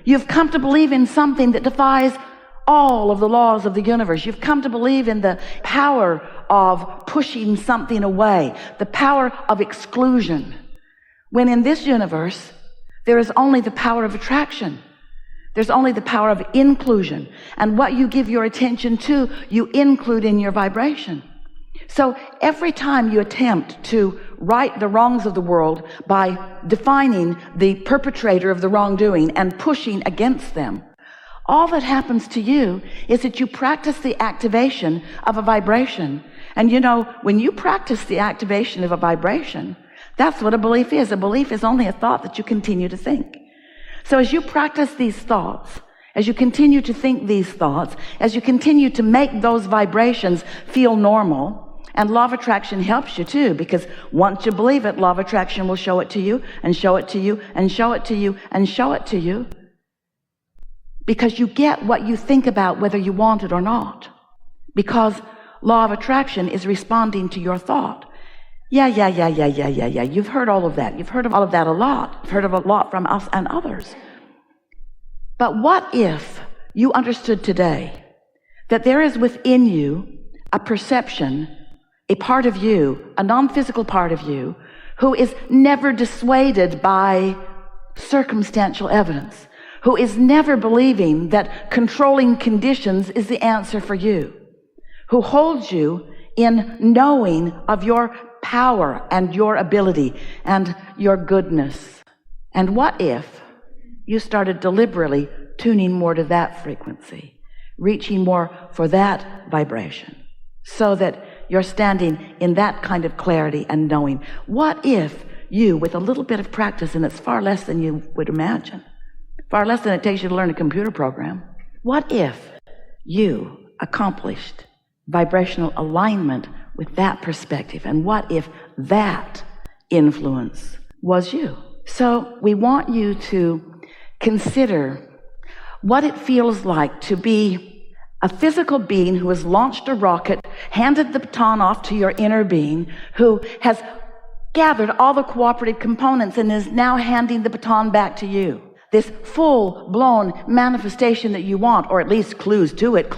You've come to believe in something that defies all of the laws of the universe. You've come to believe in the power of pushing something away, the power of exclusion. When in this universe, there is only the power of attraction. There's only the power of inclusion. And what you give your attention to, you include in your vibration. So every time you attempt to right the wrongs of the world by defining the perpetrator of the wrongdoing and pushing against them, all that happens to you is that you practice the activation of a vibration. And you know, when you practice the activation of a vibration, that's what a belief is. A belief is only a thought that you continue to think. So as you practice these thoughts, as you continue to think these thoughts, as you continue to make those vibrations feel normal, and law of attraction helps you too, because once you believe it, law of attraction will show it to you, and show it to you, and show it to you, and show it to you. Because you get what you think about whether you want it or not. Because law of attraction is responding to your thought. Yeah. You've heard all of that. You've heard of all of that a lot. You've heard of a lot from us and others. But what if you understood today that there is within you a perception, a part of you, a non-physical part of you, who is never dissuaded by circumstantial evidence, who is never believing that controlling conditions is the answer for you, who holds you in knowing of your power and your ability and your goodness. And what if you started deliberately tuning more to that frequency, reaching more for that vibration, so that you're standing in that kind of clarity and knowing? What if you, with a little bit of practice, and it's far less than you would imagine, far less than it takes you to learn a computer program, what if you accomplished vibrational alignment with that perspective? And what if that influence was you? So we want you to consider what it feels like to be a physical being who has launched a rocket, handed the baton off to your inner being, who has gathered all the cooperative components and is now handing the baton back to you. This full-blown manifestation that you want, or at least clues to it.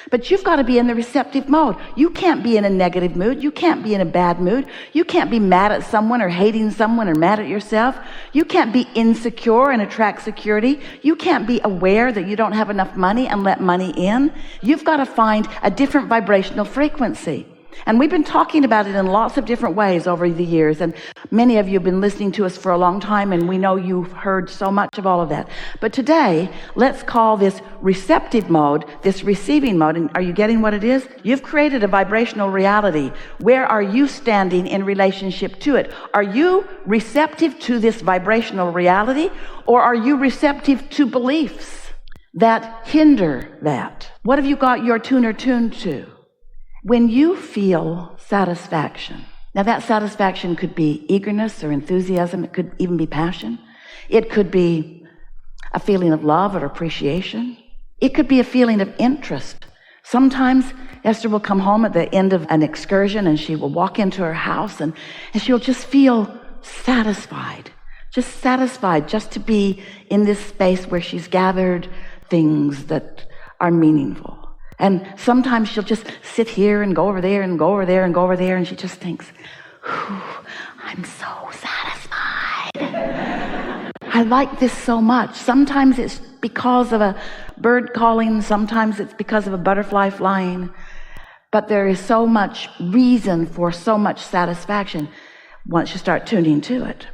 But you've got to be in the receptive mode. You can't be in a negative mood. You can't be in a bad mood. You can't be mad at someone or hating someone or mad at yourself. You can't be insecure and attract security. You can't be aware that you don't have enough money and let money in. You've got to find a different vibrational frequency. And we've been talking about it in lots of different ways over the years, and many of you have been listening to us for a long time, and we know you've heard so much of all of that. But today, let's call this receptive mode, this receiving mode. And are you getting what it is? You've created a vibrational reality. Where are you standing in relationship to it? Are you receptive to this vibrational reality, or are you receptive to beliefs that hinder that? What have you got your tuner tuned to? When you feel satisfaction, now that satisfaction could be eagerness or enthusiasm, it could even be passion. It could be a feeling of love or appreciation. It could be a feeling of interest. Sometimes Esther will come home at the end of an excursion and she will walk into her house and she'll just feel satisfied just to be in this space where she's gathered things that are meaningful. And sometimes she'll just sit here and go over there and go over there and go over there, and she just thinks, I'm so satisfied. I like this so much. Sometimes it's because of a bird calling, sometimes it's because of a butterfly flying, but there is so much reason for so much satisfaction once you start tuning to it.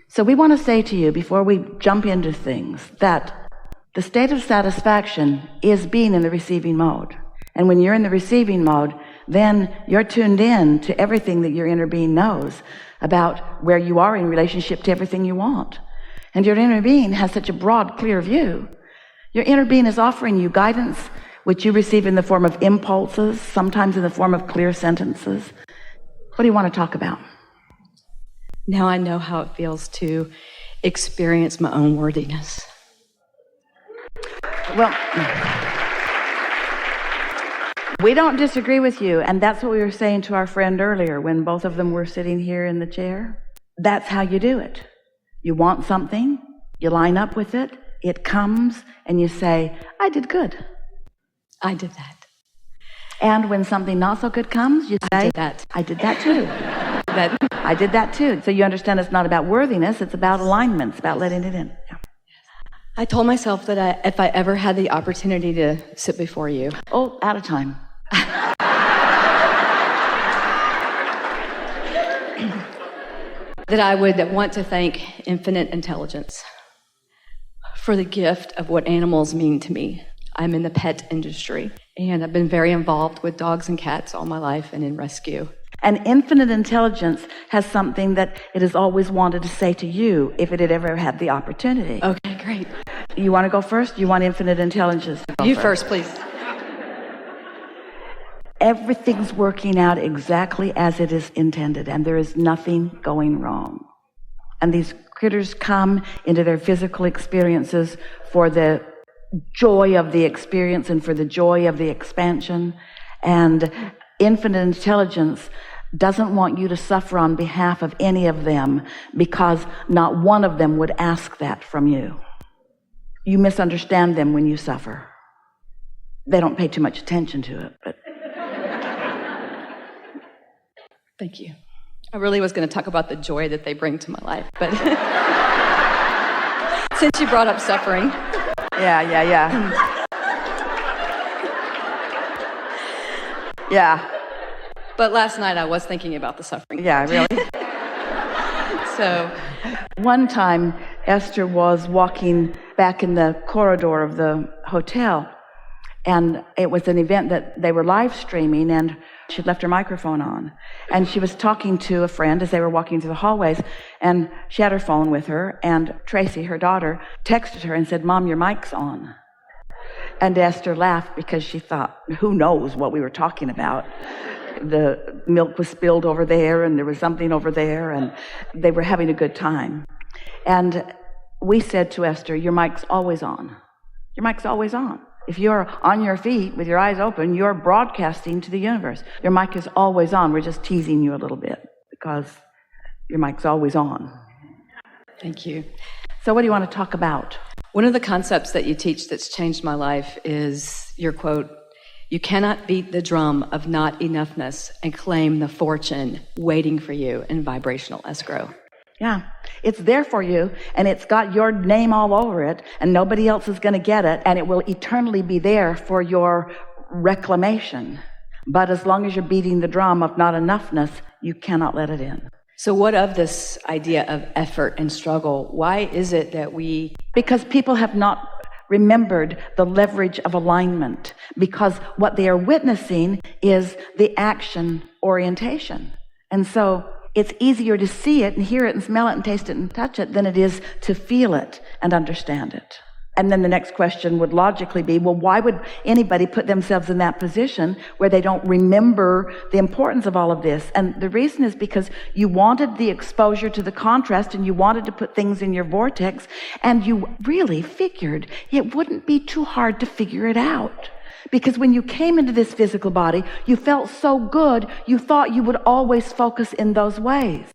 So we want to say to you, before we jump into things, that the state of satisfaction is being in the receiving mode. And when you're in the receiving mode, then you're tuned in to everything that your inner being knows about where you are in relationship to everything you want. And your inner being has such a broad, clear view. Your inner being is offering you guidance, which you receive in the form of impulses, sometimes in the form of clear sentences. What do you want to talk about? Now I know how it feels to experience my own worthiness. Well, we don't disagree with you, and that's what we were saying to our friend earlier when both of them were sitting here in the chair. That's how you do it. You want something, You line up with it, it comes, and you say, I did good. I did that. And when something not so good comes, you say, I did that. I did that too. I did that too. So you understand it's not about worthiness, it's about alignment, it's about letting it in. Yeah. I told myself that if I ever had the opportunity to sit before you. Oh, out of time. That I would want to thank infinite intelligence for the gift of what animals mean to me. I'm in the pet industry, and I've been very involved with dogs and cats all my life and in rescue. And infinite intelligence has something that it has always wanted to say to you if it had ever had the opportunity. Okay, great. You want to go first? You want infinite intelligence to go You first, please. Everything's working out exactly as it is intended, and there is nothing going wrong. And these critters come into their physical experiences for the joy of the experience and for the joy of the expansion. And infinite intelligence doesn't want you to suffer on behalf of any of them, because not one of them would ask that from you. You misunderstand them when you suffer. They don't pay too much attention to it, but thank you. I really was going to talk about the joy that they bring to my life, but since you brought up suffering. Yeah. Yeah. But last night I was thinking about the suffering. Yeah, really? So one time, Esther was walking back in the corridor of the hotel, and it was an event that they were live streaming, and she'd left her microphone on. And she was talking to a friend as they were walking through the hallways, and she had her phone with her, and Tracy, her daughter, texted her and said, Mom, your mic's on. And Esther laughed because she thought, who knows what we were talking about. The milk was spilled over there, and there was something over there, and they were having a good time. And we said to Esther, your mic's always on. Your mic's always on. If you're on your feet with your eyes open, you're broadcasting to the universe. Your mic is always on. We're just teasing you a little bit because your mic's always on. Thank you. So what do you want to talk about? One of the concepts that you teach that's changed my life is your quote, you cannot beat the drum of not enoughness and claim the fortune waiting for you in vibrational escrow. Yeah, it's there for you, and it's got your name all over it, and nobody else is going to get it, and it will eternally be there for your reclamation. But as long as you're beating the drum of not enoughness, you cannot let it in. So what of this idea of effort and struggle? Why is it that we... Because people have not remembered the leverage of alignment, because what they are witnessing is the action orientation. And so it's easier to see it and hear it and smell it and taste it and touch it than it is to feel it and understand it. And then the next question would logically be, well, why would anybody put themselves in that position where they don't remember the importance of all of this? And the reason is because you wanted the exposure to the contrast, and you wanted to put things in your vortex, and you really figured it wouldn't be too hard to figure it out. Because when you came into this physical body, you felt so good, you thought you would always focus in those ways.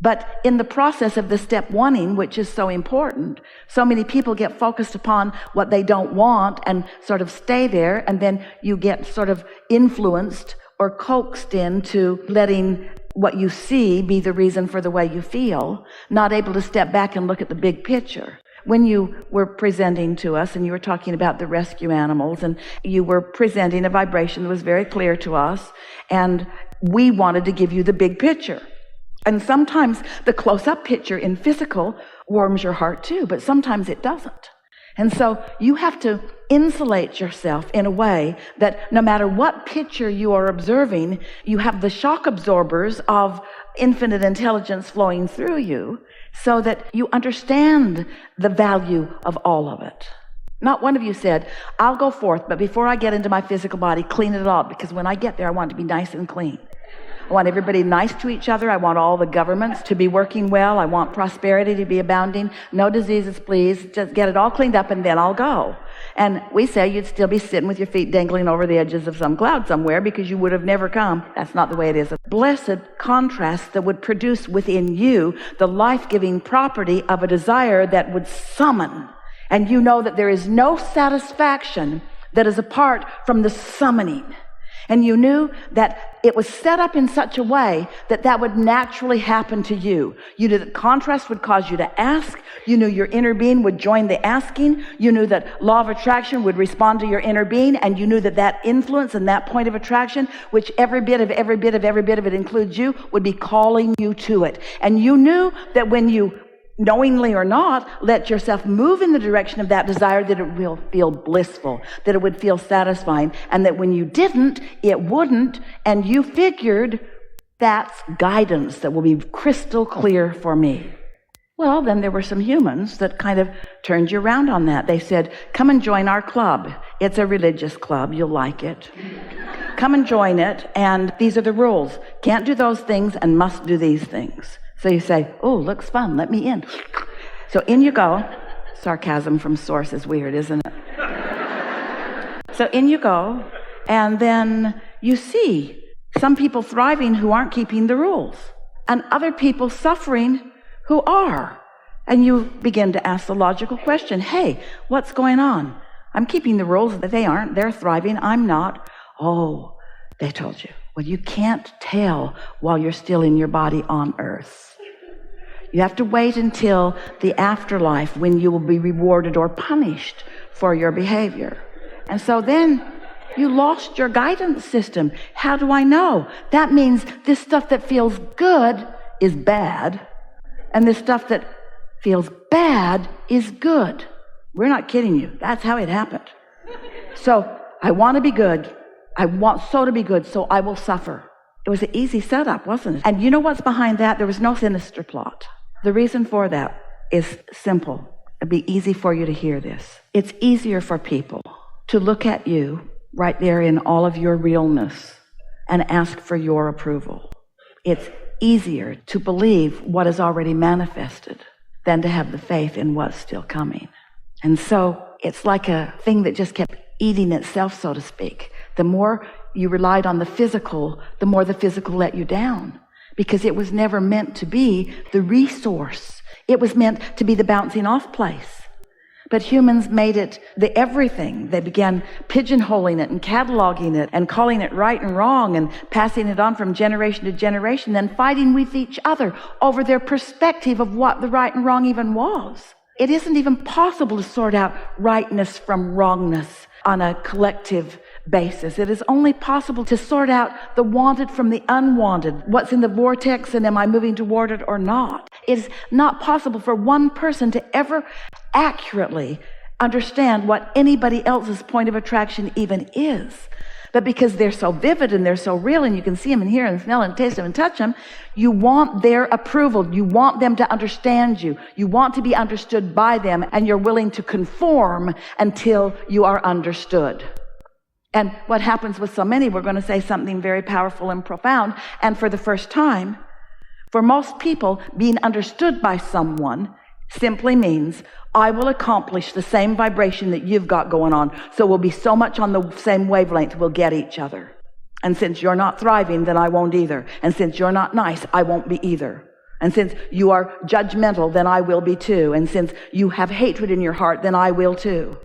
But in the process of the step oneing, which is so important, so many people get focused upon what they don't want and sort of stay there, and then you get sort of influenced or coaxed into letting what you see be the reason for the way you feel, not able to step back and look at the big picture. When you were presenting to us and you were talking about the rescue animals, and you were presenting a vibration that was very clear to us, and we wanted to give you the big picture. And sometimes the close-up picture in physical warms your heart too, but sometimes it doesn't. And so you have to insulate yourself in a way that no matter what picture you are observing, you have the shock absorbers of infinite intelligence flowing through you so that you understand the value of all of it. Not one of you said, I'll go forth, but before I get into my physical body, clean it all, because when I get there, I want it to be nice and clean. I want everybody nice to each other. I want all the governments to be working well. I want prosperity to be abounding. No diseases, please. Just get it all cleaned up and then I'll go. And we say you'd still be sitting with your feet dangling over the edges of some cloud somewhere because you would have never come. That's not the way it is. A blessed contrast that would produce within you the life-giving property of a desire that would summon. And you know that there is no satisfaction that is apart from the summoning. And you knew that it was set up in such a way that that would naturally happen to you. You knew that contrast would cause you to ask. You knew your inner being would join the asking. You knew that law of attraction would respond to your inner being. And you knew that that influence and that point of attraction, which every bit of it includes you, would be calling you to it. And you knew that when you, knowingly or not, let yourself move in the direction of that desire, that it will feel blissful, that it would feel satisfying, and that when you didn't, it wouldn't, and you figured that's guidance that will be crystal clear for me. Well, then there were some humans that kind of turned you around on that. They said, come and join our club. It's a religious club. You'll like it. Come and join it, and these are the rules. Can't do those things and must do these things. So you say, oh, looks fun, let me in. So in you go. Sarcasm from source is weird, isn't it? So in you go, and then you see some people thriving who aren't keeping the rules, and other people suffering who are. And you begin to ask the logical question, hey, what's going on? I'm keeping the rules, but they aren't. They're thriving, I'm not. Oh, they told you. Well, you can't tell while you're still in your body on earth. You have to wait until the afterlife when you will be rewarded or punished for your behavior. And so then you lost your guidance system. How do I know? That means this stuff that feels good is bad, and this stuff that feels bad is good. We're not kidding you. That's how it happened. So I want to be good. I want so to be good, so I will suffer. It was an easy setup, wasn't it? And you know what's behind that? There was no sinister plot. The reason for that is simple. It'd be easy for you to hear this. It's easier for people to look at you right there in all of your realness and ask for your approval. It's easier to believe what is already manifested than to have the faith in what's still coming. And so it's like a thing that just kept eating itself, so to speak. The more you relied on the physical, the more the physical let you down, because it was never meant to be the resource. It was meant to be the bouncing off place. But humans made it the everything. They began pigeonholing it and cataloging it and calling it right and wrong and passing it on from generation to generation, then fighting with each other over their perspective of what the right and wrong even was. It isn't even possible to sort out rightness from wrongness on a collective basis. It is only possible to sort out the wanted from the unwanted, what's in the vortex, and am I moving toward it or not? It is not possible for one person to ever accurately understand what anybody else's point of attraction even is. But because they're so vivid and they're so real, and you can see them and hear and smell and taste them and touch them, you want their approval. You want them to understand you. You want to be understood by them, and you're willing to conform until you are understood. And what happens with so many, we're going to say something very powerful and profound, and for the first time, for most people, being understood by someone simply means I will accomplish the same vibration that you've got going on, so we'll be so much on the same wavelength, we'll get each other. And since you're not thriving, then I won't either. And since you're not nice, I won't be either. And since you are judgmental, then I will be too. And since you have hatred in your heart, then I will too.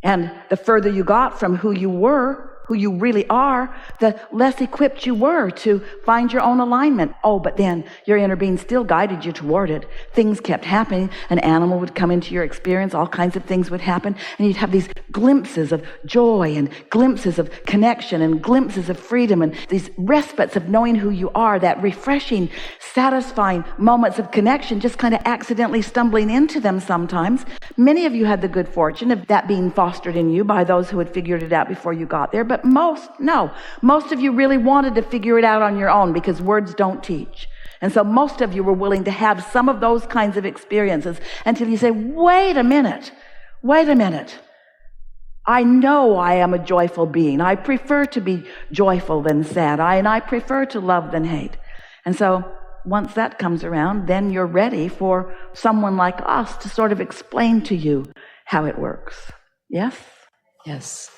And the further you got from who you were, who you really are, the less equipped you were to find your own alignment. Oh, but then your inner being still guided you toward it. Things kept happening. An animal would come into your experience. All kinds of things would happen. And you'd have these glimpses of joy and glimpses of connection and glimpses of freedom and these respites of knowing who you are, that refreshing, satisfying moments of connection, just kind of accidentally stumbling into them sometimes. Many of you had the good fortune of that being fostered in you by those who had figured it out before you got there. But most of you really wanted to figure it out on your own, because words don't teach. And so most of you were willing to have some of those kinds of experiences until you say, wait a minute. I know I am a joyful being. I prefer to be joyful than sad. I prefer to love than hate. And so once that comes around, then you're ready for someone like us to sort of explain to you how it works. Yes? Yes.